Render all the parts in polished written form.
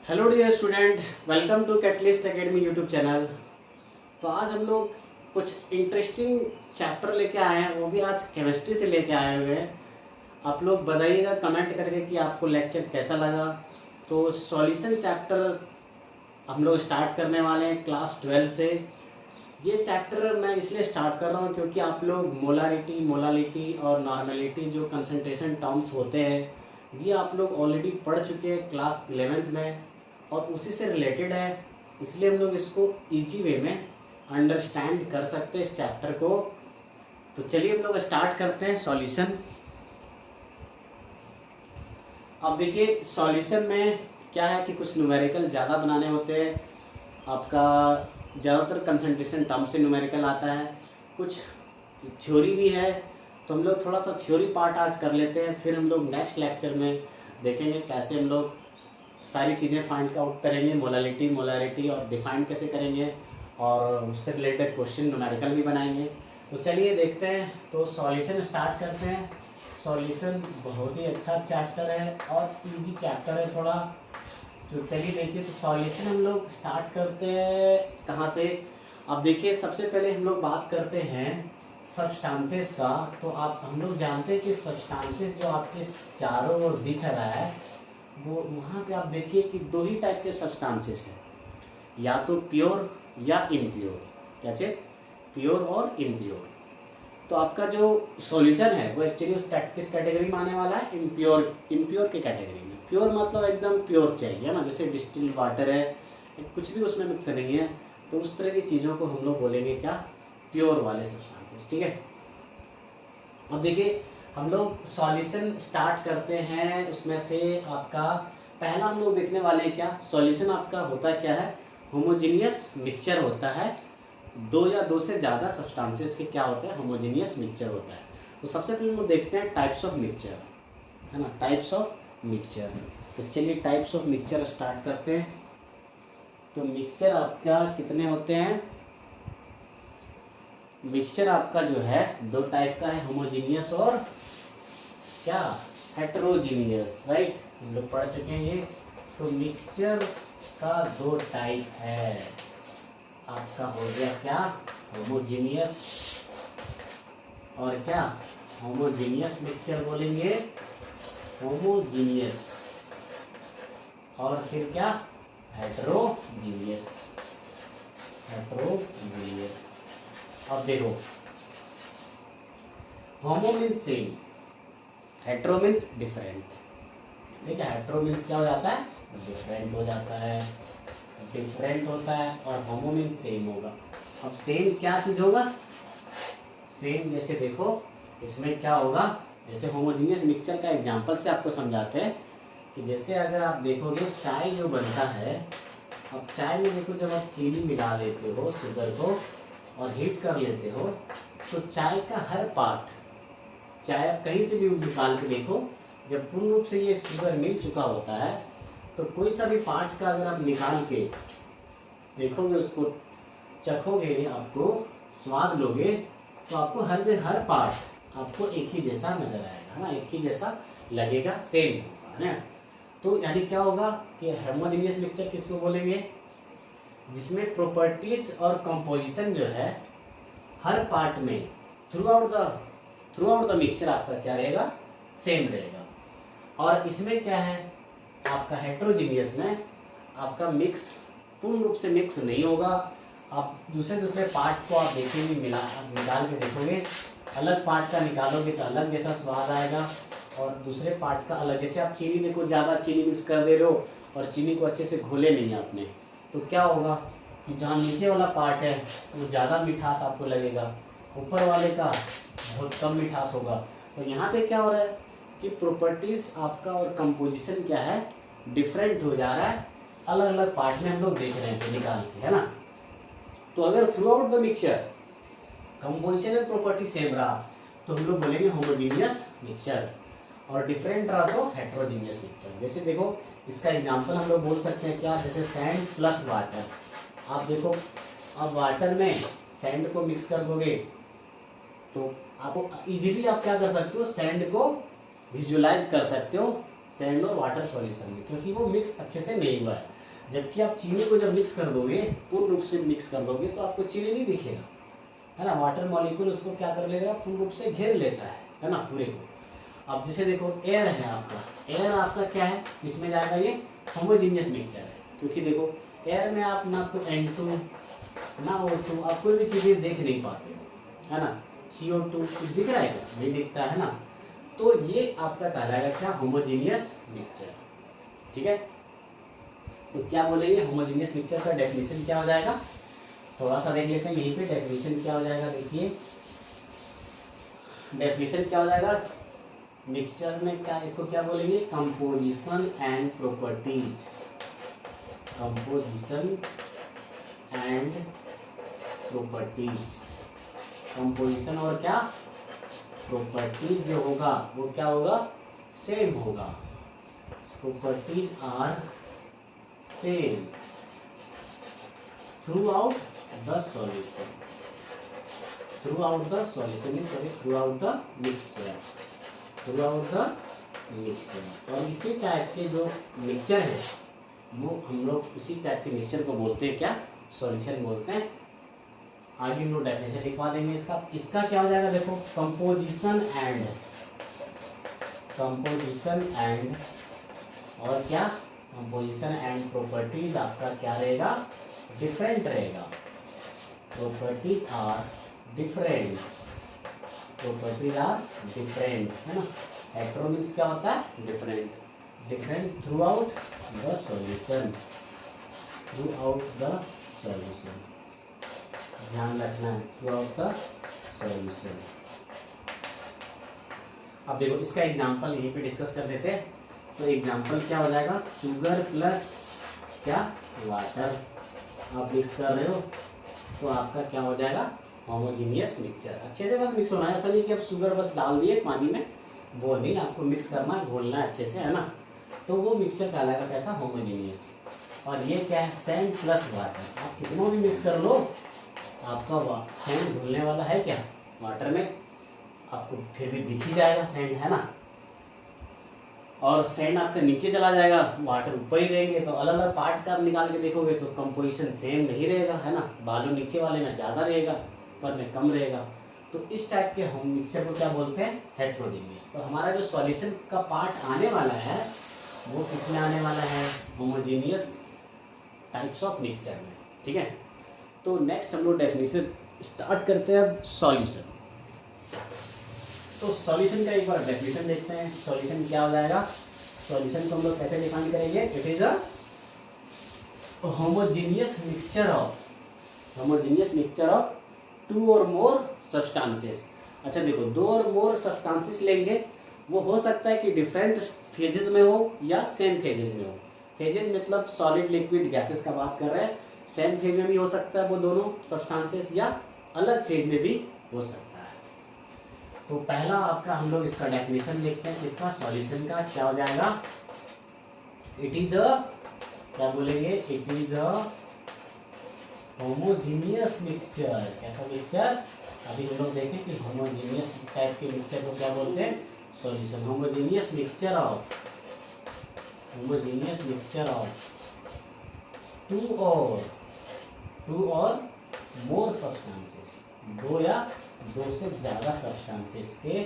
Hello dear student, welcome to Catalyst academy YouTube channel. तो आज हम लोग कुछ इंटरेस्टिंग चैप्टर लेके आए हैं, वो भी आज केमिस्ट्री से लेके आए हुए हैं। आप लोग बताइएगा कमेंट करके कि आपको लेक्चर कैसा लगा। तो सॉल्यूशन चैप्टर हम लोग स्टार्ट करने वाले हैं क्लास 12 से। ये चैप्टर मैं इसलिए स्टार्ट कर रहा हूँ क्योंकि आप लोग मोलारिटी, मोलालिटी और नॉर्मेलिटी जो कंसंट्रेशन टर्म्स होते हैं, ये आप लोग ऑलरेडी पढ़ चुके हैं क्लास 11th में और उसी से रिलेटेड है। इसलिए हम लोग इसको इजी वे में अंडरस्टैंड कर सकते हैं इस चैप्टर को। तो चलिए हम लोग स्टार्ट करते हैं सॉल्यूशन। अब देखिए सॉल्यूशन में क्या है कि कुछ न्यूमेरिकल ज़्यादा बनाने होते हैं। आपका ज़्यादातर कंसंट्रेशन टर्म से न्यूमेरिकल आता है, कुछ थ्योरी भी है। तो हम लोग थोड़ा सा थ्योरी पार्ट आज कर लेते हैं, फिर हम लोग नेक्स्ट लेक्चर में देखेंगे कैसे हम लोग सारी चीज़ें फाइंड आउट करेंगे, मोलालिटी, मोलारिटी और डिफाइन कैसे करेंगे, और उससे रिलेटेड क्वेश्चन न्यूमेरिकल भी बनाएंगे। तो चलिए देखते हैं। तो सॉल्यूशन स्टार्ट करते हैं। सॉल्यूशन बहुत ही अच्छा चैप्टर है और इजी चैप्टर है थोड़ा। तो चलिए देखिए, तो सॉल्यूशन हम लोग स्टार्ट करते हैं कहाँ से। अब देखिए सबसे पहले हम लोग बात करते हैं सब्सटेंसेस का। तो हम लोग जानते हैं कि सब्सटेंसेस जो आपके चारों ओर दिख रहा है, वो वहाँ पे आप देखिए कि दो ही टाइप के सब्सटेंसेस हैं, या तो प्योर या इम्प्योर। क्या चीज़? प्योर और इम्प्योर। तो आपका जो सॉल्यूशन है वो एक्चुअली उस किस कैटेगरी में आने वाला है? इम्प्योर के कैटेगरी में। प्योर मतलब एकदम प्योर चाहिए ना, जैसे डिस्टिल्ड वाटर है, कुछ भी उसमें मिक्स नहीं है। तो उस तरह की चीज़ों को हम लोग बोलेंगे क्या? प्योर वाले सब्सटेंसेस। ठीक है। अब देखिए हम लोग सॉल्यूशन स्टार्ट करते हैं। उसमें से आपका पहला हम लोग देखने वाले हैं क्या सॉल्यूशन आपका होता क्या है? होमोजीनियस मिक्सचर होता है। दो या दो से ज़्यादा सब्सटेंसेस के क्या होता है? होमोजीनियस मिक्सचर होता है। तो सबसे पहले हम लोग देखते हैं टाइप्स ऑफ मिक्सचर, है ना, टाइप्स ऑफ मिक्सचर। तो चलिए टाइप्स ऑफ मिक्सचर स्टार्ट करते हैं। तो मिक्सचर आपका कितने होते हैं? मिक्सचर आपका जो है दो टाइप का है, होमोजीनियस और क्या? हेटेरोजीनियस। राइट, हम लोग पढ़ चुके हैं ये। तो मिक्सचर का दो टाइप है। आपका हो गया क्या? होमोजीनियस और क्या? होमोजीनियस मिक्सचर बोलेंगे, होमोजीनियस। और फिर क्या? हेटेरोजीनियस। हेटेरोजीनियस। अब देखो, होमो means same, hetero means different. ठीक है, हेटेरो मीन्स क्या हो जाता है? डिफरेंट हो जाता है, डिफरेंट होता है। और होमो मीन्स सेम होगा। अब सेम क्या चीज़ होगा? सेम जैसे देखो इसमें क्या होगा, जैसे होमोजीनियस मिक्सचर का एग्जांपल से आपको समझाते हैं कि जैसे अगर आप देखोगे चाय जो बनता है, अब चाय में देखो जब आप चीनी मिला देते हो, शुगर को, और हीट कर लेते हो, तो चाय का हर पार्ट, चाहे आप कहीं से भी निकाल के देखो, जब पूर्ण रूप से ये शुगर मिल चुका होता है, तो कोई सा भी पार्ट का अगर आप निकाल के देखोगे, उसको चखोगे, आपको स्वाद लोगे, तो आपको हर पार्ट आपको एक ही जैसा नजर आएगा, है ना, एक ही जैसा लगेगा, सेम होगा, है ना। तो यानी क्या होगा कि होमोजेनियस मिक्सचर किसको बोलेंगे? जिसमें प्रॉपर्टीज और कंपोजिशन जो है हर पार्ट में थ्रू आउट द मिक्सचर आपका क्या रहेगा? सेम रहेगा। और इसमें क्या है आपका हेटेरोजीनियस में आपका मिक्स पूर्ण रूप से मिक्स नहीं होगा। आप दूसरे पार्ट को आप देखेंगे, निकाल के देखोगे, अलग पार्ट का निकालोगे तो अलग जैसा स्वाद आएगा, और दूसरे पार्ट का अलग। जैसे आप चीनी देखो, ज़्यादा चीनी मिक्स कर दे रहे हो और चीनी को अच्छे से घोले नहीं आपने, तो क्या होगा कि जहाँ नीचे वाला पार्ट है वो ज़्यादा मिठास आपको लगेगा, ऊपर वाले का बहुत कम मिठास होगा। तो यहाँ पे क्या हो रहा है कि प्रॉपर्टीज आपका और कंपोजिशन क्या है? डिफरेंट हो जा रहा है, अलग अलग पार्ट में हम लोग देख रहे हैं निकाल के, है ना। तो अगर through out the mixture composition and property same रहा तो हम लोग बोलेंगे होमोजीनियस मिक्सचर, और डिफरेंट रहा तो हेटेरोजीनियस मिक्सचर। जैसे देखो इसका एग्जांपल हम लोग बोल सकते हैं क्या? जैसे सैंड प्लस वाटर। आप देखो, अब वाटर में सैंड को मिक्स कर दोगे तो आपको इजीली आप क्या कर सकते हो? सैंड को विजुलाइज कर सकते हो सैंड और वाटर सॉल्यूशन में, क्योंकि वो मिक्स अच्छे से नहीं हुआ है। जबकि आप चीनी को जब मिक्स कर दोगे, पूर्ण रूप से मिक्स कर दोगे, तो आपको चीनी नहीं दिखेगा, है ना। वाटर मॉलिक्यूल उसको क्या कर लेगा, पूर्ण रूप से घेर लेता है ना पूरे को। अब जैसे देखो एयर है आपका, एयर आपका क्या है, किसमें जाएगा, ये होमोजीनियस मिक्सचर है। क्योंकि देखो एयर में आप ना तो N2 ना O2, आप कोई भी चीज़ें देख नहीं पाते हो, है ना। CO2 कुछ दिख रहा है क्या, नहीं दिखता है ना। तो ये आपका कहलाएगा क्या, होमोजीनियस मिक्सचर। ठीक है, तो क्या बोलेंगे, होमोजीनियस मिक्सचर का डेफिनेशन क्या हो जाएगा, थोड़ा सा देख लेते हैं यहीं पे। डेफिनेशन क्या हो जाएगा, देखिए डेफिनेशन क्या हो जाएगा मिक्सचर में, क्या इसको क्या बोलेंगे, composition and properties. Composition and properties, composition और क्या प्रॉपर्टीज जो होगा वो क्या होगा, सेम होगा। Properties are same throughout the solution, throughout the solution, sorry throughout the mixture, throughout the mixture. और इसी टाइप के जो मिक्सचर है वो हम लोग इसी टाइप के मिक्सचर को बोलते हैं क्या, सॉल्यूशन बोलते हैं। आगे हम लोग डेफिनेशन लिखवा देंगे इसका। इसका क्या हो जाएगा, देखो कंपोजिशन एंड, कंपोजिशन एंड और क्या, कंपोजिशन एंड प्रॉपर्टीज आपका क्या रहेगा, डिफरेंट रहेगा। Properties are different, properties are different, है ना। हेटेरो मीन्स क्या होता है, different, different throughout the solution, throughout the solution, ध्यान रखना है, थ्रू आउट द सॉल्यूशन। अब देखो इसका एग्जांपल यहीं पे डिस्कस कर देते हैं। तो एग्जांपल क्या हो जाएगा, शुगर प्लस क्या, वाटर आप मिक्स कर रहे हो तो आपका क्या हो जाएगा, होमोजीनियस मिक्सचर। अच्छे से बस मिक्स होना है, ऐसा नहीं कि अब शुगर बस डाल दिए पानी में, वो नहीं, आपको मिक्स करना है, घोलना है अच्छे से, है ना। तो वो मिक्सचर कहलाएगा कैसा, होमोजीनियस। और ये क्या है, सैंड प्लस वाटर, आप कितना भी मिक्स कर लो आपका सैंड घुलने वाला है क्या, वाटर में, आपको फिर भी दिख ही जाएगा सैंड, है ना। और सैंड आपका नीचे चला जाएगा, वाटर ऊपर ही रहेंगे, तो अलग अलग पार्ट का आप निकाल के देखोगे तो कंपोजिशन सेम नहीं रहेगा, है ना। बालू नीचे वाले में ज़्यादा रहेगा, ऊपर में कम रहेगा। तो इस टाइप के हम मिक्सचर को क्या बोलते हैं, हेटेरोजीनियस। तो हमारा जो सॉल्यूशन का पार्ट आने वाला है वो किसमें आने वाला है, होमोजीनियस टाइप्स ऑफ मिक्सचर में। ठीक है, तो नेक्स्ट हम लोग डेफिनेशन स्टार्ट करते हैं अब सॉल्यूशन। तो सॉल्यूशन का एक बार डेफिनेशन देखते हैं। सॉल्यूशन क्या हो जाएगा, सॉल्यूशन को हम लोग कैसे डिफाइन करेंगे, it is a homogeneous mixture of, homogeneous mixture of two और मोर सब्सटेंसेस। अच्छा देखो, दो और मोर सब्सटेंसेस लेंगे, वो हो सकता है कि डिफरेंट फेजेस में हो या सेम फेजेस में हो। फेजेस मतलब सॉलिड लिक्विड गैसेस का बात कर रहे हैं, सेम फेज में भी हो सकता है वो दोनों सब्सटेंसेस, या अलग फेज में भी हो सकता है। तो पहला आपका हम लोग इसका डेफिनेशन देखते हैं, इसका सॉल्यूशन का क्या हो जाएगा, इट इज अ, क्या बोलेंगे, it is a homogeneous mixture. कैसा मिक्सचर, अभी हम लोग देखें कि होमोजीनियस टाइप के मिक्सचर को क्या बोलते हैं, solution. Homogeneous mixture of, homogeneous mixture of two और मोर सब्सटेंसेस, दो या दो से ज़्यादा सब्सटेंसेस के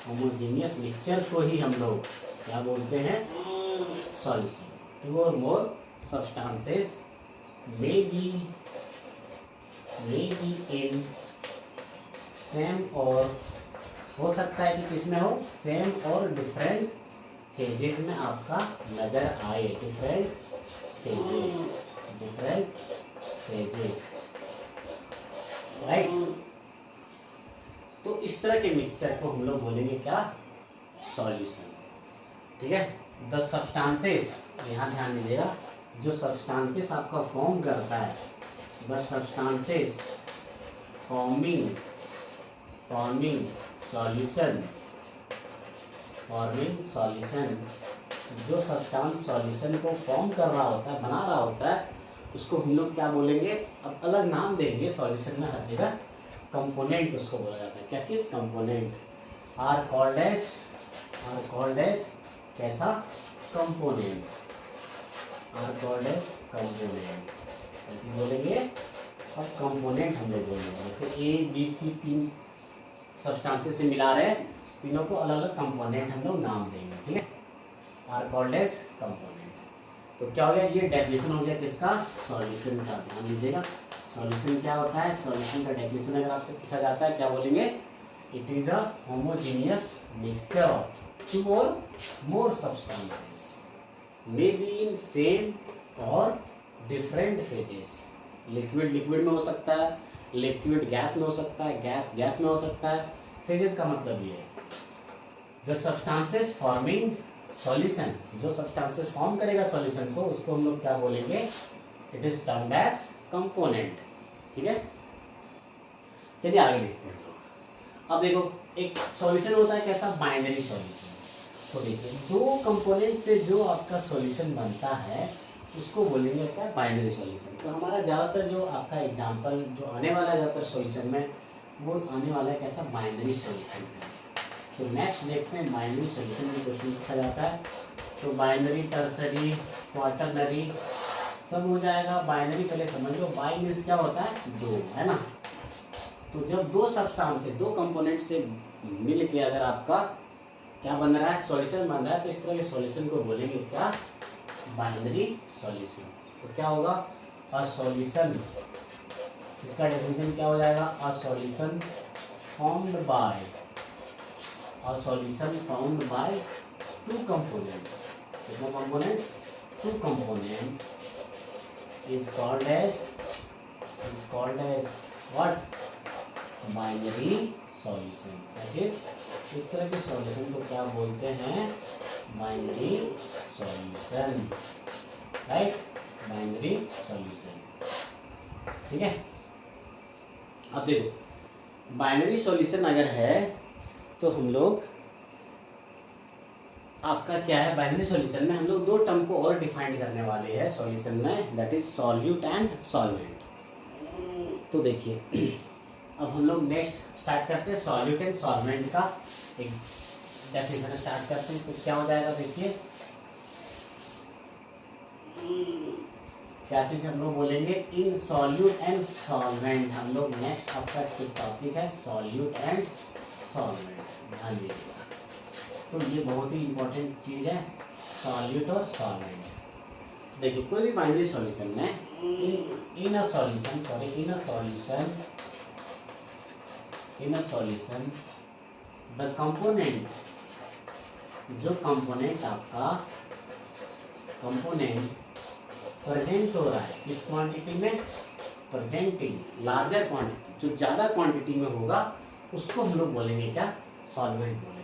होमोजीनियस मिक्सचर को ही हम लोग क्या बोलते हैं, सॉल्यूशन। टू और more substances may be in same, और हो सकता है कि किसमें हो, सेम और डिफरेंट फेजेस में आपका नजर आए, different phases, different phases, right. तो इस तरह के मिक्सचर को हम लोग बोलेंगे क्या, सॉल्यूशन। ठीक है, द सब्सटेंसेस, यहाँ ध्यान दीजिएगा, जो सब्सटेंसेस आपका फॉर्म करता है, the substances forming solution, forming solution, जो सब्सटेंस सॉल्यूशन को फॉर्म कर रहा होता है, बना रहा होता है, उसको हम लोग क्या बोलेंगे, अब अलग नाम देंगे सॉल्यूशन में हर जगह, कंपोनेंट उसको बोला जाता है। क्या चीज़, कंपोनेंट, आर कॉल्ड एज कैसा, component, are called as component, ऐसे बोलेंगे। अब कंपोनेंट हम लोग बोलेंगे, जैसे ए बी सी तीन सब्सटेंसेस से मिला रहे हैं, तीनों को अलग अलग कंपोनेंट हम लोग नाम देंगे, ठीक है। Are called as component. तो क्या हो गया, ये डेफिनेशन हो गया किसका, सॉल्यूशन का। ध्यान दीजिएगा, सॉल्यूशन क्या होता है, सॉल्यूशन का डेफिनेशन अगर आपसे पूछा जाता है क्या बोलेंगे, it is a homogeneous mixture of two और more substances may be in same or different phases. Liquid liquid में हो सकता है, लिक्विड गैस में हो सकता है, गैस गैस में हो सकता है। फेजेस का मतलब ये है द सब्सटेंसेस फॉर्मिंग सॉल्यूशन, जो सब्सटेंसेस फॉर्म करेगा सॉल्यूशन को, उसको हम लोग क्या बोलेंगे, it is termed as component, ठीक है। चलिए आगे देखते हैं। अब देखो, एक सॉल्यूशन होता है कैसा, बाइनरी सॉल्यूशन। तो देखिए, दो कंपोनेंट से जो आपका सॉल्यूशन बनता है उसको बोलेंगे क्या, बाइनरी सॉल्यूशन। तो हमारा ज़्यादातर जो आपका एग्जांपल जो आने वाला है ज़्यादातर सॉल्यूशन में, वो आने वाला है कैसा, बाइनरी सॉल्यूशन का। तो नेक्स्ट देखते हैं, बाइनरी सॉल्यूशन में क्वेश्चन पूछा जाता है। तो बाइनरी, टर्सरी, क्वाटरनरी सब हो जाएगा। बाइनरी पहले समझ लो, बाई मीन्स क्या होता है, दो, है ना। तो जब दो सब्सटेंसेस, दो कंपोनेंट से मिल के अगर आपका क्या बन रहा है, सॉल्यूशन बन रहा है, तो इस तरह के सॉल्यूशन को बोलेंगे क्या, बाइनरी सॉल्यूशन। तो क्या होगा, अ सॉल्यूशन, इसका डेफिनेशन क्या हो जाएगा, a solution formed by, a solution formed by two components. कितने components, two component is called as what, binary solution. ऐसे इस तरह के सॉल्यूशन को क्या बोलते हैं, binary solution, right, binary solution, ठीक है। अब देखो, बाइनरी सॉल्यूशन अगर है तो हम लोग आपका क्या है, बाइनरी सॉल्यूशन में हम लोग दो टर्म को और डिफाइन करने वाले हैं सॉल्यूशन में, that is solute and solvent. तो देखिए, अब हम लोग नेक्स्ट स्टार्ट करते हैं सॉल्यूट एंड सॉल्वेंट का एक डेफिनेशन स्टार्ट करते हैं। तो क्या हो जाएगा, देखिए क्या चीज़ हम लोग बोलेंगे, इन सॉल्यूट एंड सॉल्वेंट। हम लोग नेक्स्ट आपका टॉपिक है सॉल्यूट एंड सॉल्वेंट, ध्यान दीजिएगा। तो ये बहुत ही इंपॉर्टेंट चीज़ है, सॉल्यूट और सॉल्वेंट। देखिए, कोई भी बाइनरी सॉल्यूशन में इन अ सॉल्यूशन द कंपोनेंट, जो कंपोनेंट आपका कंपोनेंट प्रेजेंट हो रहा है इस क्वांटिटी में, प्रेजेंटिंग लार्जर क्वांटिटी, जो ज़्यादा क्वांटिटी में होगा उसको हम लोग बोलेंगे क्या, सॉल्वेंट बोलेंगे।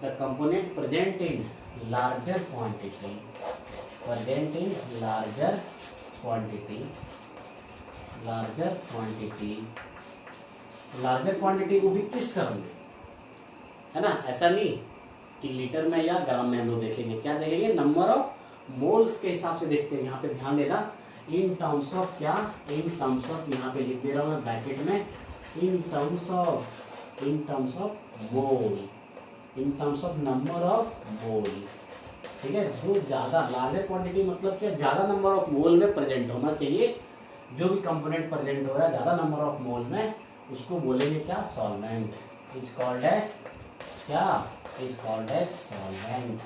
The component present in larger quantity, present in larger quantity, larger quantity वो भी किस टर्म में, है ना। ऐसा नहीं कि लीटर में या ग्राम में हम लोग देखेंगे, क्या देखेंगे, नंबर ऑफ मोल्स के हिसाब से देखते हैं। यहाँ पे ध्यान देना, इन टर्म्स ऑफ क्या, इन टर्म्स ऑफ, यहाँ पे लिख दे रहा हूँ मैं ब्रैकेट में, in terms of mole, in terms of number of मोल, ठीक है। जो ज़्यादा लार्जर क्वांटिटी मतलब क्या, ज़्यादा नंबर ऑफ मोल में प्रेजेंट होना चाहिए। जो भी कंपोनेंट प्रेजेंट हो रहा है ज़्यादा नंबर ऑफ मोल में, उसको बोलेंगे क्या, सॉल्वेंट। इज कॉल्ड एज क्या, इज कॉल्ड एज सॉल्वेंट,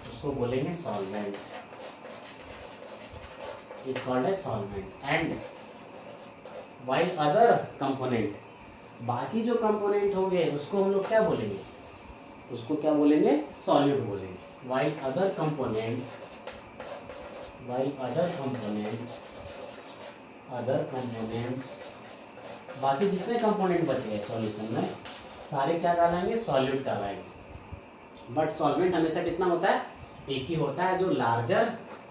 उसको बोलेंगे solvent, is called as solvent. And while other component, बाकी जो कंपोनेंट होंगे उसको हम लोग क्या बोलेंगे, उसको क्या बोलेंगे, सॉल्यूट बोलेंगे। While other component, other components, बाकी जितने कंपोनेंट बच गए सॉल्यूशन में सारे क्या कहलाएंगे, सॉल्यूट कहलाएंगे। बट सॉल्वेंट हमेशा कितना होता है, एक ही होता है, जो लार्जर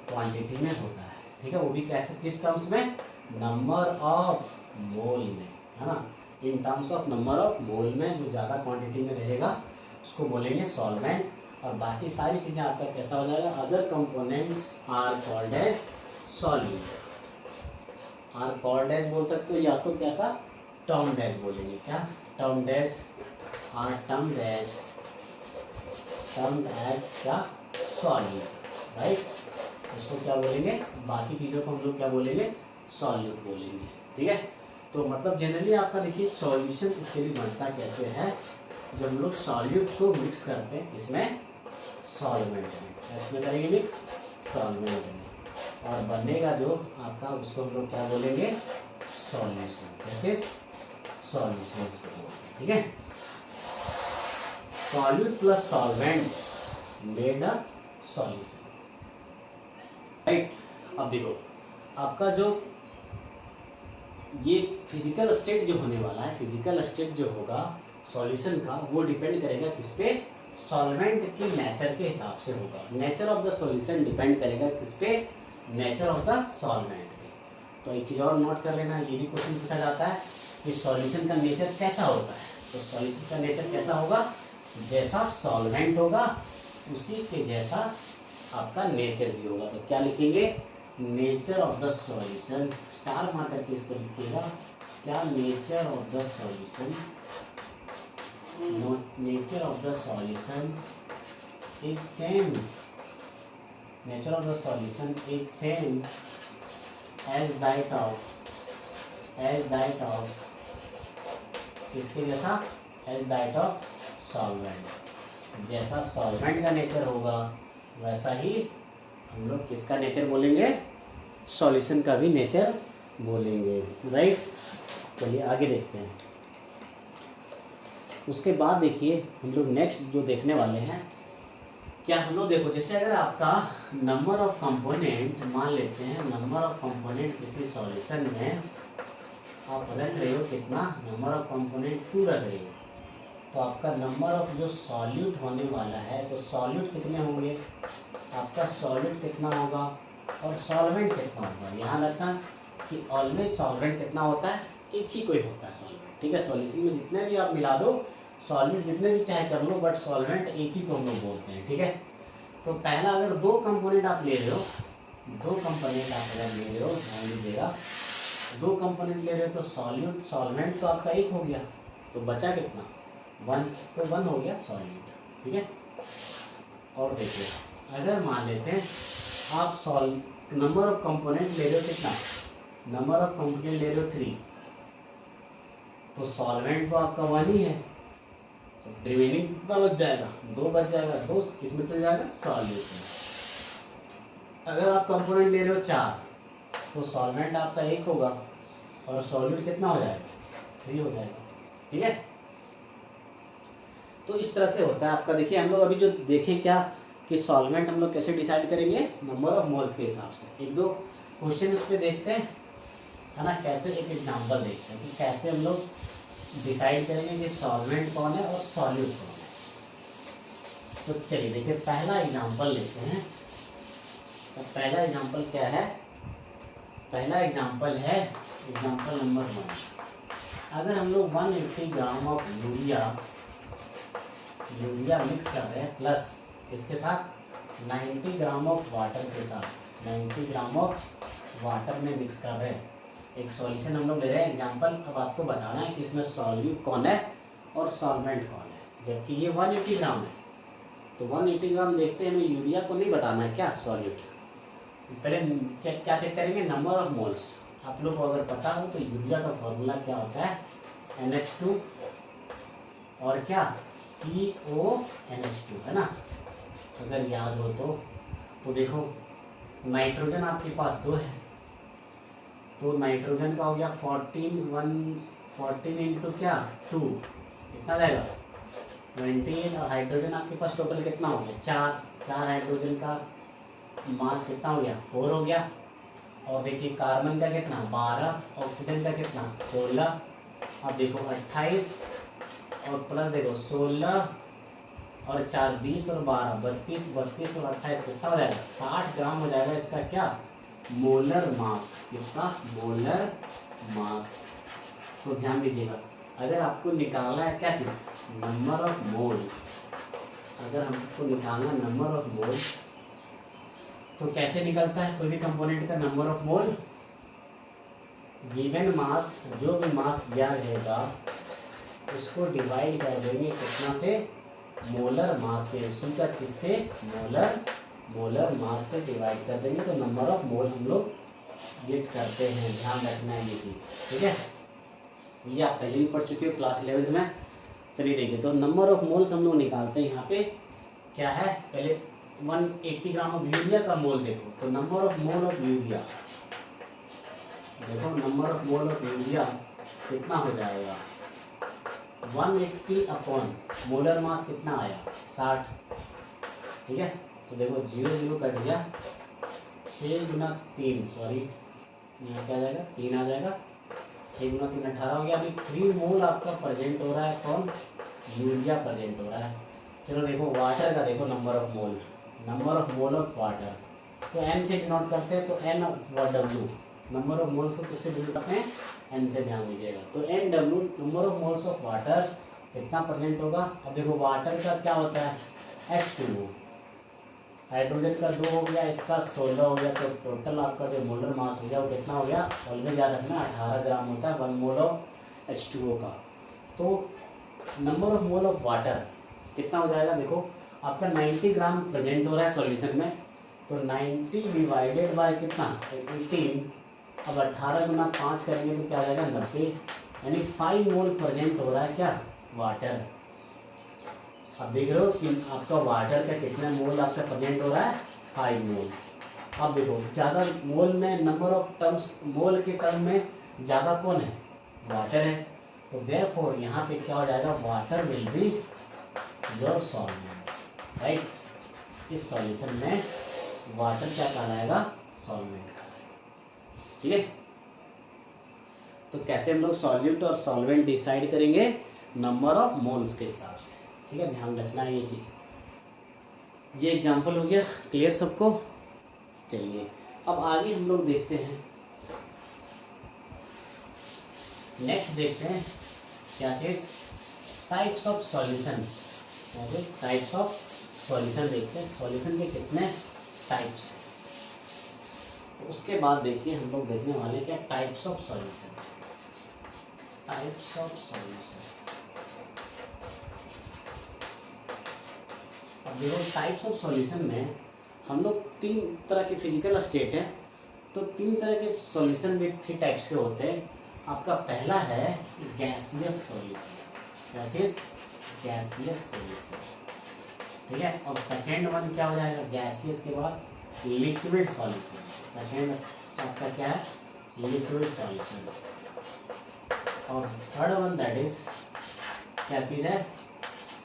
क्वांटिटी में होता है, ठीक है। वो भी कैसे, किस टर्म्स में, नंबर ऑफ मोल में, है ना। In terms of number of मोल में जो ज़्यादा क्वांटिटी में रहेगा उसको बोलेंगे सॉल्वेंट। और बाकी सारी चीज़ें आपका कैसा हो जाएगा, other components are called as solute, are called as बोल सकते हो, या तो कैसा, टर्म्ड एज बोलेंगे, क्या, termed as, are termed as क्या, सॉल्यूट, राइट। इसको क्या बोलेंगे, बाकी चीज़ों को हम लोग क्या बोलेंगे, सॉल्यूट बोलेंगे। ठीक है, तो मतलब जनरली आपका देखिए सॉल्यूशन एक्चुअली बनता कैसे है, जब हम लोग सॉल्यूट को मिक्स करते हैं इसमें सॉल्वेंट में, इसमें करेंगे मिक्स सॉल्वेंट में, और बनेगा जो आपका उसको हम लोग क्या बोलेंगे, सॉल्यूशन। जैसे सॉल्यूशन इसको बोलते हैं। ठीक है, solute plus solvent made a solution, right. अब देखो आपका जो ये फिजिकल स्टेट जो होने वाला है, फिजिकल स्टेट जो होगा सॉल्यूशन का, वो डिपेंड करेगा किस पे, सॉल्वेंट की नेचर के हिसाब से होगा। Nature of the solution depend करेगा किस पे, नेचर ऑफ द सॉल्वेंट पे। तो एक चीज़ और नोट कर लेना, ये भी क्वेश्चन पूछा जाता है कि सॉल्यूशन का नेचर कैसा होता है। तो सॉल्यूशन का नेचर कैसा होगा, जैसा सॉल्वेंट होगा उसी के जैसा आपका नेचर भी होगा। तो क्या लिखेंगे, nature of the solution, star मार करके इसको लिखिएगा, क्या nature of the solution, nature of the solution is same, nature of the solution is same as that of किसके जैसा, एज दैट ऑफ सॉल्वेंट। जैसा सॉल्वेंट का नेचर होगा वैसा ही हम लोग किसका नेचर बोलेंगे, सॉल्यूशन का भी नेचर बोलेंगे, राइट। चलिए आगे देखते हैं। उसके बाद देखिए हम लोग नेक्स्ट जो देखने वाले हैं, क्या हम लोग देखो जैसे अगर आपका नंबर ऑफ कंपोनेंट, मान लेते हैं नंबर ऑफ कंपोनेंट किसी सॉल्यूशन में आप रख रहे हो, कितना नंबर ऑफ कंपोनेंट 2 रख रहे हो, तो आपका नंबर ऑफ जो सॉल्यूट होने वाला है, तो सॉल्यूट कितने होंगे, आपका सॉल्यूट कितना होगा और सॉल्वेंट कितना होगा। यहाँ रखना कि ऑलवेज सॉल्वेंट कितना होता है, एक ही कोई होता है सॉल्वेंट। ठीक है, सॉल्यूशन में जितने भी आप मिला दो, सॉल्वेंट जितने भी चाहे कर लो, बट सॉल्वेंट एक ही को हम लोग बोलते हैं। ठीक है, तो पहला अगर 2 कंपोनेंट आप ले रहे हो, 2 कंपोनेंट आप अगर ले रहे हो, ध्यान दीजिएगा, 2 कंपोनेंट ले रहे हो तो सॉल्यूट सॉल्वेंट तो आपका एक हो गया, तो बचा कितना 1, तो 1 हो गया सॉल्यूट। ठीक है, और देखिए अगर मान लेते हैं आप नंबर ऑफ कंपोनेंट ले रहे हो कितना, नंबर ऑफ कंपोनेंट ले रहे हो 3, तो सॉल्वेंट तो आपका 1 ही है, तो रिमेनिंग कितना बच जाएगा, 2 बच जाएगा, 2 किस में चल जाएगा, सॉल्यूट में। अगर आप कंपोनेंट ले रहे हो 4, तो सॉल्वेंट आपका 1 होगा और सॉल्यूट कितना हो जाएगा, 3 हो जाएगा। ठीक है, तो इस तरह से होता है आपका। देखिए हम लोग अभी जो देखें क्या कि सॉल्वेंट हम लोग कैसे डिसाइड करेंगे, नंबर ऑफ मोल्स के हिसाब से। 1-2 क्वेश्चन उस पर देखते हैं, है ना, कैसे एक एग्जांपल देखते हैं कि कैसे हम लोग डिसाइड करेंगे कि सॉल्वेंट कौन है और सॉल्यूट कौन है। तो चलिए देखिए पहला एग्जांपल लेते हैं। तो पहला एग्जांपल क्या है, पहला एग्जांपल है एग्जांपल नंबर 1। अगर हम लोग 180 ग्राम ऑफ यूरिया मिक्स कर रहे हैं प्लस इसके साथ 90 ग्राम ऑफ वाटर के साथ, 90 ग्राम ऑफ वाटर में मिक्स कर रहे हैं, एक सॉल्यूशन हम लोग ले रहे हैं एग्जांपल। अब आपको बताना है कि इसमें सॉल्यूट कौन है और सॉल्वेंट कौन है, जबकि ये 180 ग्राम है। तो 180 ग्राम देखते हैं, हमें यूरिया को नहीं बताना है क्या सॉल्यूट, पहले क्या चेक करेंगे, नंबर ऑफ मोल्स। आप लोग को अगर पता हो तो यूरिया का फॉर्मूला क्या होता है, NH2 और क्या CONH2, है ना, अगर याद हो तो देखो नाइट्रोजन आपके पास 2 है, तो नाइट्रोजन का हो गया 14 इंटू क्या 2, कितना जाएगा 28, और हाइड्रोजन आपके पास टोटल कितना हो गया 4 हाइड्रोजन का मास कितना हो गया 4 हो गया। और देखिए कार्बन का कितना 12, ऑक्सीजन का कितना 16, अब देखो 28 और प्लस देखो 16 और 4 20 और 12 32 32 और 28 कितना हो जाएगा 60 ग्राम हो जाएगा इसका क्या मोलर मास, किसका मोलर मास। तो ध्यान दीजिएगा, अगर आपको निकालना है क्या चीज़ नंबर ऑफ मोल, अगर हमको निकालना नंबर ऑफ मोल तो कैसे निकलता है कोई भी कंपोनेंट का number of mole, given mass, जो भी मास दिया रहेगा उसको डिवाइड कर देंगे कितना से मोलर मास से, उसी का किससे मोलर मोलर मास से डिवाइड कर देंगे तो नंबर ऑफ मोल हम लोग गेट करते हैं। ध्यान रखना है ये चीज़, ठीक है। ये आप पहले भी पढ़ चुके हो क्लास 11th में। चलिए देखिए, तो नंबर ऑफ मोल्स हम लोग निकालते हैं। यहाँ पे क्या है, पहले 180 ग्राम ऑफ यूरिया का मोल देखो, तो number of mole of urea देखो, number of mole of urea कितना हो जाएगा 180 अपॉन मोलर मास कितना आया 60, ठीक है। तो देखो 0 0 कट गया, 6 गुना 3, सॉरी यहाँ क्या आ जाएगा 3 आ जाएगा, 6 गुना 3 18 हो गया। अभी 3 मोल आपका प्रेजेंट हो रहा है, कौन, यूरिया प्रेजेंट हो रहा है। चलो देखो वाटर का देखो number of mole, number of mole of water, तो एन से डिनोट करते हैं, तो N W, number of moles को किससे डिनोट करते हैं, एन से, ध्यान दीजिएगा। तो N W number of moles of water कितना प्रेजेंट होगा। अब देखो वाटर का क्या होता है H2O, हाइड्रोजन का 2 हो गया, इसका 16 हो गया, तो टोटल आपका जो मोलर मास हो गया वो कितना हो गया, ऑलवेज याद रखना 18 ग्राम होता है 1 मोल ऑफ H2O का। तो number of mole of water कितना हो जाएगा, देखो आपका 90 ग्राम प्रेजेंट हो रहा है सॉल्यूशन में, तो 90 डिवाइडेड बाय कितना 18, अब 18 गुना 5 करेंगे तो क्या आ जाएगा 90, यानी 5 मोल प्रेजेंट हो रहा है क्या, वाटर। अब देख रहे हो कि आपका वाटर का कितना मोल आपका प्रेजेंट हो रहा है 5 मोल। अब देखो ज़्यादा मोल में, नंबर ऑफ टर्म्स मोल के टर्म में ज़्यादा कौन है, वाटर है। तो देयरफॉर यहाँ पे क्या हो जाएगा, water will be your solvent, right. इस सॉल्यूशन में वाटर क्या कहलाएगा, सॉल्वेंट कहलाएगा, ठीक है। तो कैसे हम लोग सॉल्यूट और सॉल्वेंट डिसाइड करेंगे, नंबर ऑफ मोल्स के हिसाब से, ठीक है। ध्यान रखना है ये चीज़। ये एग्जांपल हो गया, क्लियर सबको। चलिए अब आगे हम लोग देखते हैं, नेक्स्ट देखते हैं क्या चीज़, types of solution, types of solution देखते हैं, सॉल्यूशन के कितने टाइप्स हैं। तो उसके बाद देखिए हम लोग देखने वाले क्या, types of solution, types of solution. अब देखो टाइप्स ऑफ सॉल्यूशन में हम लोग 3 तरह के फिजिकल स्टेट है, तो 3 तरह के सॉल्यूशन भी 3 टाइप्स के होते हैं। आपका पहला है गैसियस सॉल्यूशन, क्या चीज़, गैसियस सॉल्यूशन, ठीक है। और सेकेंड वन क्या हो जाएगा, गैसियस के बाद लिक्विड सॉल्यूशन, सेकेंड आपका क्या है, लिक्विड सॉल्यूशन। और थर्ड वन दैट इज क्या चीज़ है,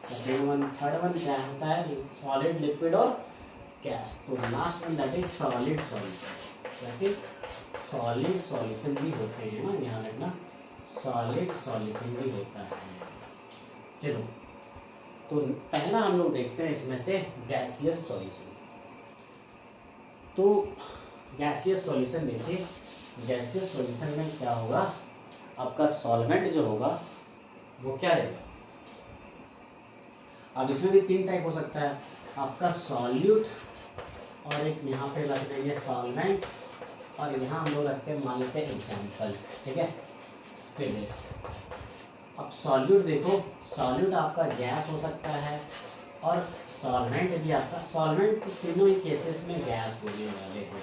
सेकेंड वन, थर्ड वन क्या होता है, सॉलिड, लिक्विड और गैस। तो last one that is solid solution, क्या चीज़, सॉलिड सॉल्यूशन भी होते हैं ना, ध्यान रखना, सॉलिड सॉल्यूशन भी होता है। चलो तो पहला हम लोग देखते हैं इसमें से गैसियस सॉल्यूशन। तो गैसियस सॉल्यूशन देखिए, गैसियस सॉल्यूशन में क्या होगा, आपका सॉल्वेंट जो होगा वो क्या रहेगा। अब इसमें भी 3 टाइप हो सकता है, आपका सॉल्यूट, और एक यहाँ पे रख देंगे सॉल्वेंट, और यहाँ हम लोग रखते हैं, मान लेते हैं एग्जाम्पल, ठीक है, इसके बेस्ड। अब सॉल्यूट देखो, सॉल्यूट आपका गैस हो सकता है, और सॉल्वेंट भी आपका, सॉल्वेंट तीनों ही केसेस में गैस होने वाले हैं,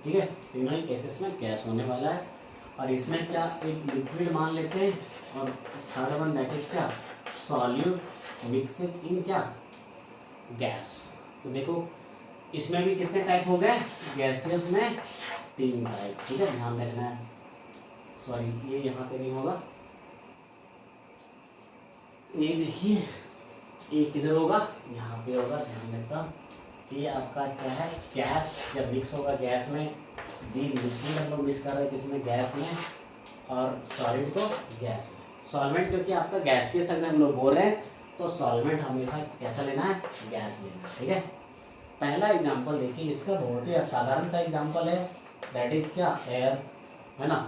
ठीक है, तीनों ही केसेस में गैस होने वाला है। और इसमें क्या, एक लिक्विड मान लेते हैं, और थर्ड वन दैट इज क्या, सॉल्यूट मिक्सिंग इन क्या, गैस। तो देखो इसमें भी कितने टाइप हो गए, गैसियस में 3 टाइप, ठीक है, ध्यान रखना है। सॉरी ये यहाँ पे नहीं होगा, ये देखिए ये किधर होगा, यहाँ पे होगा, ध्यान रखना। ये आपका क्या है, गैस जब मिक्स होगा गैस में, बी लिक्विड हम लोग मिक्स कर रहे हैं किसमें, गैस में, और सॉलिड को गैस में। सॉल्वेंट क्योंकि आपका गैसियस अगर हम लोग बोल रहे हैं तो सॉल्वेंट हमेशा कैसा लेना है, गैस लेना है, ठीक है। पहला एग्जांपल देखिए, इसका बहुत ही साधारण सा एग्जांपल है, दैट इज क्या, एयर, है ना।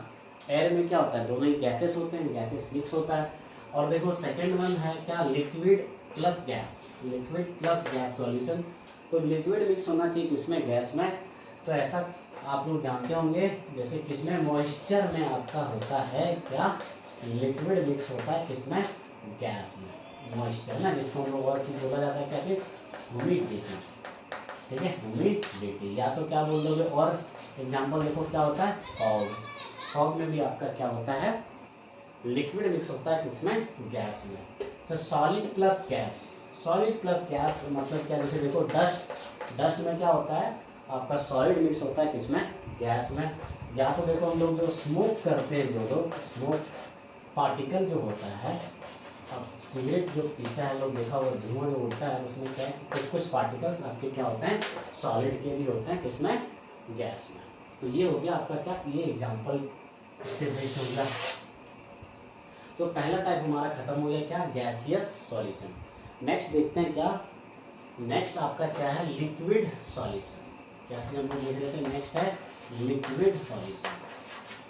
एयर में क्या होता है, दोनों ही गैसेस होते हैं, गैसेस मिक्स होता है। और देखो सेकेंड वन है क्या, liquid plus gas, liquid plus gas solution. तो लिक्विड मिक्स होना चाहिए किसमें, गैस में। तो ऐसा आप लोग जानते होंगे, जैसे किसमें, मॉइस्चर में आपका होता है क्या, लिक्विड मिक्स होता है किसमें, गैस में, मॉइस्चर ना, जिसको हम लोग और चीज़ बोला जाता है क्या चीज़, ह्यूमिडिटी, ठीक है, ह्यूमिडिटी। या तो क्या बोल दोगे, और एग्जांपल देखो क्या होता है, फॉग। फॉग में भी आपका क्या होता है, लिक्विड मिक्स होता है किसमें, गैस में। तो solid plus gas, solid plus gas मतलब क्या, जैसे देखो डस्ट, डस्ट में क्या होता है आपका सॉलिड मिक्स होता है किसमें, गैस में। या तो देखो हम लोग जो स्मोक करते हैं, जो लोग स्मोक पार्टिकल जो होता है, अब सिगरेट जो पीता है लोग, देखा वो धुआं जो उठता है उसमें क्या है, कुछ कुछ पार्टिकल्स आपके क्या होते हैं, सॉलिड के भी होते हैं किसमें, गैस में। तो ये हो गया आपका क्या, ये एग्जांपल स्टेप बेस्ड हो गया। तो पहला टाइप हमारा खत्म हो गया क्या, गैसियस सॉल्यूशन। नेक्स्ट देखते हैं क्या, नेक्स्ट आपका क्या है, लिक्विड सॉल्यूशन। कैसे हम लोग देख लेते हैं, नेक्स्ट है लिक्विड सॉल्यूशन।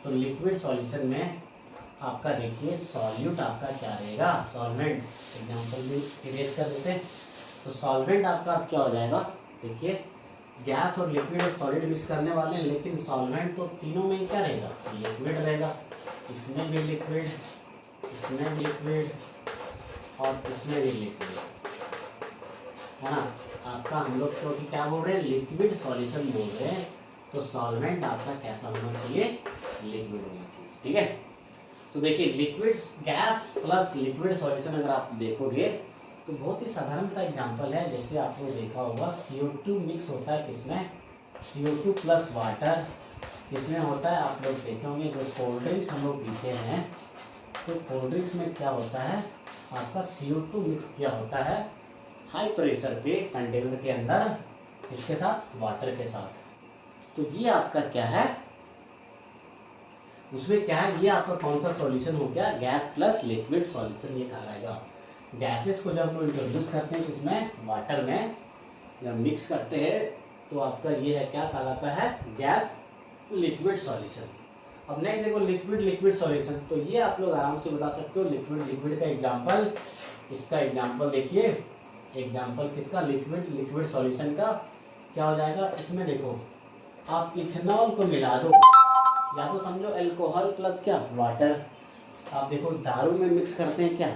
तो लिक्विड सॉल्यूशन में आपका देखिए सॉल्यूट आपका क्या रहेगा, सॉल्वेंट। एग्जांपल भी इरेज कर देते हैं। तो सॉल्वेंट आपका अब क्या हो जाएगा, देखिए गैस और लिक्विड और सॉलिड मिक्स करने वाले हैं, लेकिन सॉल्वेंट तो तीनों में ही क्या रहेगा, लिक्विड रहेगा। इसमें भी लिक्विड, इसमें भी लिक्विड और इसमें भी लिक्विड, है ना। आपका हम लोग क्योंकि क्या बोल रहे हैं, लिक्विड सॉल्यूशन बोल रहे हैं, तो सॉल्वेंट आपका कैसा होना चाहिए, लिक्विड होना चाहिए, ठीक है। तो देखिए liquid gas plus liquid solution अगर आप देखोगे तो बहुत ही साधारण सा एग्जांपल है। जैसे आपने देखा होगा CO2 मिक्स होता है किसमें, CO2 प्लस वाटर किसमें होता है, आप लोग देखे होंगे जो कोल्ड ड्रिंक्स हम लोग पीते हैं, तो कोल्ड ड्रिंक्स में क्या होता है आपका CO2 मिक्स किया होता है हाई प्रेशर पे कंटेनर के अंदर, इसके साथ वाटर के साथ। तो ये आपका क्या है, उसमें क्या है, ये आपका कौन सा सॉल्यूशन हो गया, गैस प्लस लिक्विड सॉल्यूशन ये कहलाएगा। गैसेस को जब हम इंट्रोड्यूस करते हैं इसमें वाटर में, जब मिक्स करते हैं तो आपका ये है क्या कहलाता है, गैस लिक्विड सॉल्यूशन। अब नेक्स्ट देखो लिक्विड लिक्विड सॉल्यूशन। तो ये आप लोग आराम से बता सकते हो, लिक्विड लिक्विड का एग्जांपल, इसका एग्जांपल देखिए, एग्जांपल किसका, लिक्विड लिक्विड सॉल्यूशन का क्या हो जाएगा। इसमें देखो आप इथेनॉल को मिला दो, या तो समझो अल्कोहल प्लस क्या, वाटर। आप देखो दारू में मिक्स करते हैं क्या,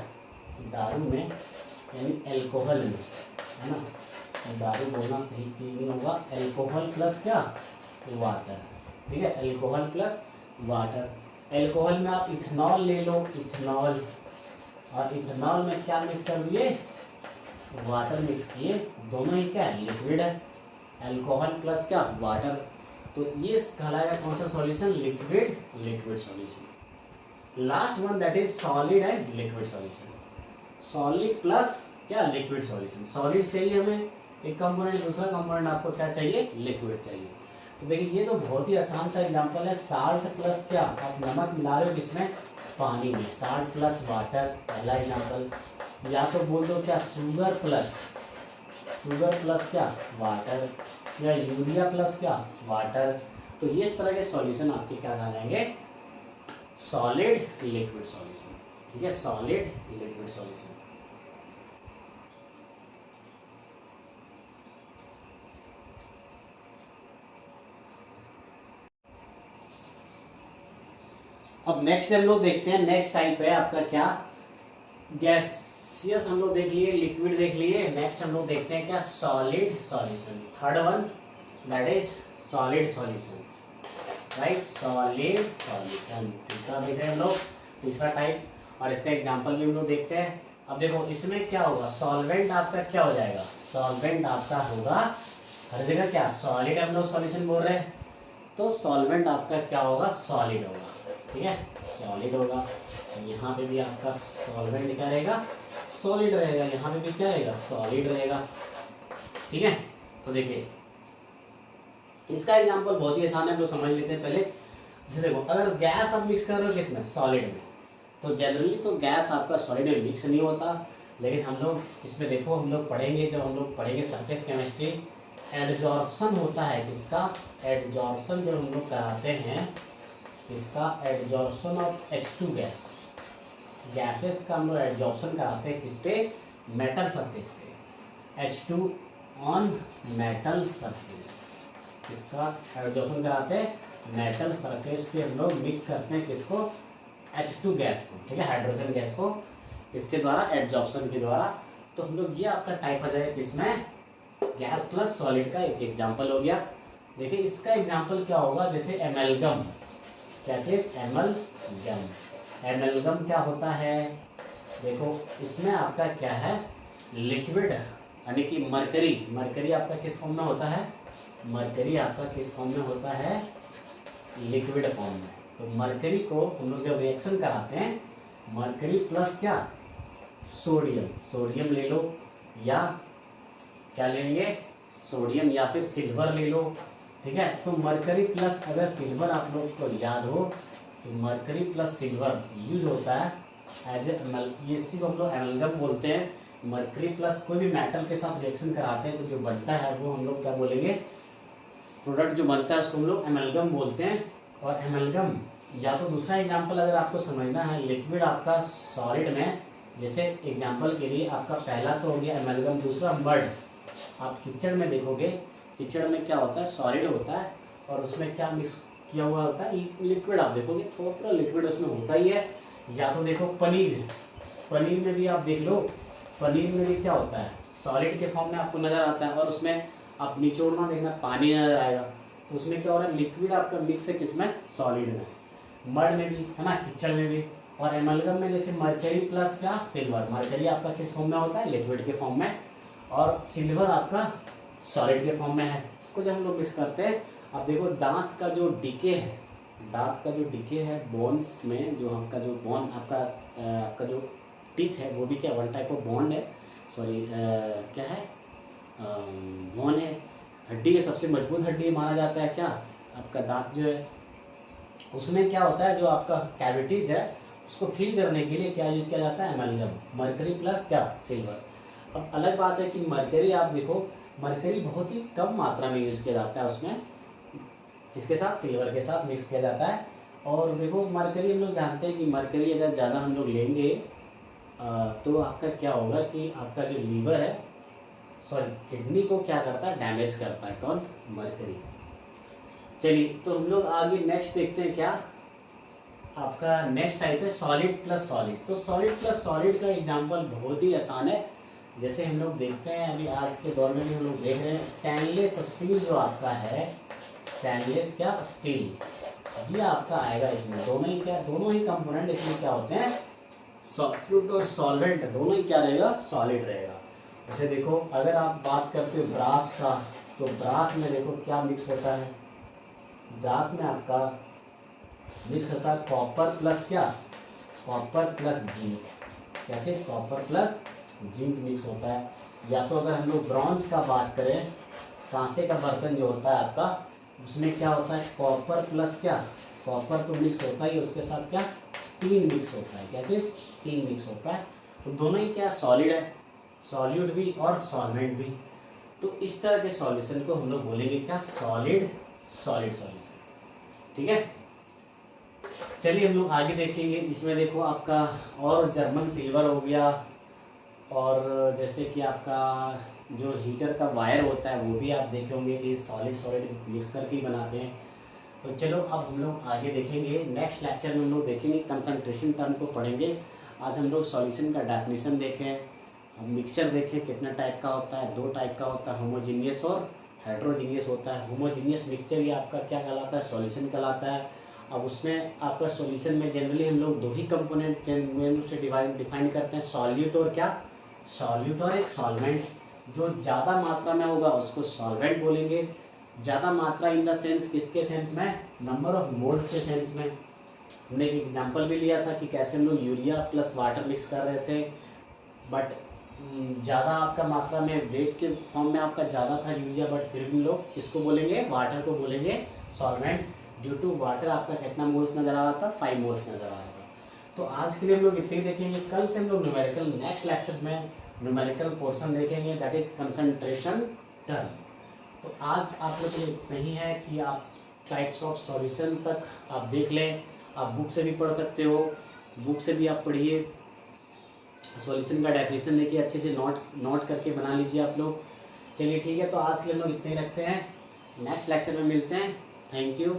दारू में यानी अल्कोहल में, है ना, दारू बोलना सही चीज नहीं होगा, अल्कोहल प्लस क्या, वाटर, ठीक है, अल्कोहल प्लस वाटर। अल्कोहल में आप इथेनॉल ले लो, इथेनॉल, और इथेनॉल में क्या मिक्स कर दिए, वाटर मिक्स किए, दोनों ही क्या है, लिक्विड है, अल्कोहल प्लस क्या, वाटर। तो ये कहलाएगा कौन सा solution, liquid liquid solution. Last one that is solid and liquid solution. Solid plus क्या, लिक्विड सॉल्यूशन। सॉलिड चाहिए हमें एक कंपोनेंट, दूसरा कंपोनेंट आपको क्या चाहिए, लिक्विड चाहिए। तो देखिए ये तो बहुत ही आसान सा एग्जांपल है, साल्ट प्लस क्या, आप नमक मिला रहे हो किसमें, पानी में, साल्ट प्लस वाटर पहला एग्जांपल। या तो बोल दो क्या, शुगर प्लस क्या, वाटर, या यूरिया प्लस क्या, वाटर। तो ये इस तरह के सॉल्यूशन आपके क्या कहलाएंगे, सॉलिड लिक्विड सॉल्यूशन, ठीक है, सॉलिड लिक्विड सॉल्यूशन। अब नेक्स्ट हम लोग देखते हैं, नेक्स्ट टाइप है आपका क्या, गैसियस हम लोग देख लिए, लिक्विड देख लिए। नेक्स्ट हम लोग देखते हैं क्या, solid solution. Third one that is solid solution, right, solid solution तीसरा देख रहे हैं हम लोग, तीसरा टाइप। और इसका एग्जांपल भी हम लोग देखते हैं। अब देखो इसमें क्या होगा, सॉल्वेंट आपका क्या हो जाएगा, सॉल्वेंट आपका होगा हर जगह क्या, सॉलिड हम लोग सॉल्यूशन बोल रहे हैं, तो सॉल्वेंट आपका क्या होगा, सॉलिड होगा, ठीक है, सॉलिड होगा। यहाँ पे भी आपका सॉल्वेंट क्या रहेगा, सॉलिड रहेगा, यहाँ पे भी क्या रहेगा, सॉलिड रहेगा, ठीक है। तो देखिए इसका एग्जांपल बहुत ही आसान है, तो समझ लेते हैं पहले। जैसे देखो अगर गैस आप मिक्स कर रहे हो किसमें, सॉलिड में, तो जनरली तो गैस आपका सॉलिड में मिक्स नहीं होता, लेकिन हम लोग इसमें देखो हम लोग पढ़ेंगे, जब हम लोग पढ़ेंगे सरफेस केमिस्ट्री, एडजॉर्प्शन होता है किसका, एडजॉर्प्शन जब हम लोग कराते हैं इसका, adsorption of H2 gas, gases का हम लोग एडजॉर्प्शन कराते हैं किस पे, मेटल सरफेस पे, H2 ऑन मेटल सरफेस, इसका एडजॉर्प्शन कराते हैं मेटल सरफेस पे, हम लोग मिक्स करते हैं किसको, H2 गैस को, ठीक है, हाइड्रोजन गैस को, किसके द्वारा, एडजॉर्प्शन के द्वारा। तो हम लोग ये आपका टाइप आ जाएगा किसमें, गैस प्लस सॉलिड का एक एग्जांपल हो गया। देखिए इसका एग्जांपल क्या होगा, जैसे एमएलगम, क्या चीज, एमएलगम। एमएलगम क्या होता है, देखो इसमें आपका क्या है, लिक्विड यानी कि मरकरी, मरकरी आपका किस फॉर्म में होता है, मरकरी आपका किस फॉर्म में होता है, लिक्विड फॉर्म में। तो मरकरी को हम लोग जब रिएक्शन कराते हैं, मरकरी प्लस क्या, सोडियम, सोडियम ले लो या क्या लेंगे, सोडियम या फिर सिल्वर ले लो, ठीक है। तो मरकरी प्लस, अगर सिल्वर आप लोग को याद हो तो मरकरी प्लस सिल्वर यूज होता है एज ए एमएल, इसी को हम लोग एमएलगम बोलते हैं। मरकरी प्लस कोई भी मेटल के साथ रिएक्शन कराते हैं तो जो बनता है वो हम लोग क्या बोलेंगे, प्रोडक्ट जो बनता है उसको हम लोग एमएलगम बोलते हैं। और एमएलगम, या तो दूसरा एग्जांपल अगर आपको समझना है, लिक्विड आपका सॉलिड में, जैसे एग्जांपल के लिए आपका पहला तो हो गया एमएलगम, दूसरा मड। आप कीचड़ में देखोगे, कीचड़ में क्या होता है, सॉलिड होता है और उसमें क्या मिक्स किया हुआ होता है, लिक्विड। आप देखोगे थोड़ा लिक्विड उसमें होता ही है। या तो देखो पनीर, पनीर में भी आप देख लो, पनीर में भी क्या होता है, सॉलिड के फॉर्म में आपको नज़र आता है और उसमें आप निचोड़ना देखना पानी नजर आएगा, तो उसमें क्या हो रहा है, लिक्विड आपका मिक्स है किसमें, सॉलिड में। मड में भी है ना, कीचड़ में भी। और एमएलगम में जैसे मरकरी प्लस क्या, सिल्वर, मरकरी आपका किस फॉर्म में होता है, लिक्विड के फॉर्म में, और सिल्वर आपका सॉलिड के फॉर्म में है। इसको जब हम लोग मिक्स करते हैं, अब देखो दांत का जो डिके है, दांत का जो डिके है बोन्स में, जो आपका जो बोन आपका जो टीथ है वो भी क्या, वन टाइप ऑफ बॉन्ड है, सॉरी क्या है, बोन है, हड्डी है, सबसे मजबूत हड्डी माना जाता है क्या, आपका दांत जो है। उसमें क्या होता है, जो आपका कैविटीज़ है उसको फिल करने के लिए क्या यूज किया जाता है, एमएलगम, मरकरी प्लस क्या, सिल्वर। अब अलग बात है कि मरकरी, आप देखो मरकरी बहुत ही कम मात्रा में यूज किया जाता है, उसमें किसके साथ, सिल्वर के साथ मिक्स किया जाता है। और देखो मरकरी हम लोग जानते हैं कि मरकरी अगर ज़्यादा हम लोग लेंगे तो आपका क्या होगा कि आपका जो लीवर है, सॉरी किडनी को क्या करता है, डैमेज करता है, कौन, मरकरी। चलिए तो हम लोग आगे नेक्स्ट देखते हैं, क्या आपका नेक्स्ट टाइप है सॉलिड प्लस सॉलिड। तो सॉलिड प्लस सॉलिड का एग्जांपल बहुत ही आसान है। जैसे हम लोग देखते हैं अभी आज के दौर में भी हम लोग देख रहे हैं, स्टेनलेस स्टील जो आपका है, स्टेनलेस क्या, स्टील, ये आपका आएगा इसमें, दोनों ही क्या, दोनों ही कंपोनेंट इसमें क्या होते हैं, सॉल्यूट और सॉल्वेंट, दोनों ही क्या रहेगा, सॉलिड रहेगा। जैसे देखो अगर आप बात करते हो ब्रास का, तो ब्रास में देखो क्या मिक्स होता है, ब्रास में आपका मिक्स होता है कॉपर प्लस क्या, कॉपर प्लस जिंक, क्या चीज़, कॉपर प्लस जिंक मिक्स होता है। या तो अगर हम लोग ब्रॉन्ज का बात करें, कांसे का बर्तन जो होता है आपका, उसमें क्या होता है, कॉपर प्लस क्या, कॉपर तो मिक्स होता ही, उसके साथ क्या, टीन मिक्स होता है, क्या चीज़, टीन मिक्स होता है। तो दोनों ही क्या, सॉलिड है, सॉल्यूट भी और सॉल्वेंट भी। तो इस तरह के सॉल्यूशन को हम लोग बोलेंगे क्या, सॉलिड सॉलिड सॉल्यूशन, ठीक है। चलिए हम लोग आगे देखेंगे। इसमें देखो आपका और जर्मन सिल्वर हो गया, और जैसे कि आपका जो हीटर का वायर होता है वो भी आप देखे होंगे कि सॉलिड सॉलिड मिक्स करके ही बनाते हैं। तो चलो अब हम लोग आगे देखेंगे, नेक्स्ट लेक्चर में हम लोग देखेंगे कंसंट्रेशन टर्म को पढ़ेंगे। आज हम लोग सॉल्यूशन का डेफिनेशन देखें, मिक्सचर देखें कितना टाइप का होता है, दो टाइप का होता है, होमोजीनियस और हेट्रोजीनियस होता है। होमोजीनियस मिक्सचर ये आपका क्या कहलाता है, सॉल्यूशन कहलाता है। अब उसमें आपका सॉल्यूशन में जनरली हम लोग दो ही कंपोनेंट मेन रूप से डिफाइन करते हैं, सॉल्यूट और क्या, सॉल्यूट और एक सॉल्वेंट। जो ज़्यादा मात्रा में होगा उसको सॉल्वेंट बोलेंगे। ज़्यादा मात्रा इन द सेंस, किसके सेंस में, नंबर ऑफ मोल्स के सेंस में। हमने एक एग्जांपल भी लिया था कि कैसे हम लोग यूरिया प्लस वाटर मिक्स कर रहे थे, बट ज़्यादा आपका मात्रा में वेट के फॉर्म में आपका ज़्यादा था यूरिया, बट फिर भी लोग किसको बोलेंगे, वाटर को बोलेंगे सॉल्वेंट। ड्यू टू वाटर आपका कितना मोल्स नज़र आ रहा था, 5 मोल्स नज़र आ रहा था। तो आज के लिए हम लोग इतने ही देखेंगे। कल से हम लोग न्यूमेरिकल, नेक्स्ट लेक्चर्स में न्यूमेरिकल पोर्शन देखेंगे, दैट इज कंसंट्रेशन टर्म। तो आज आप लोग के लिए इतना ही है कि आप टाइप्स ऑफ सॉल्यूशन तक आप देख लें। आप बुक से भी पढ़ सकते हो, बुक से भी आप पढ़िए, सॉल्यूशन का डेफिनेशन देखिए, अच्छे से नोट करके बना लीजिए आप लोग। चलिए ठीक है, तो आज के लिए हम लोग इतने ही रखते हैं, नेक्स्ट लेक्चर में मिलते हैं। Thank you.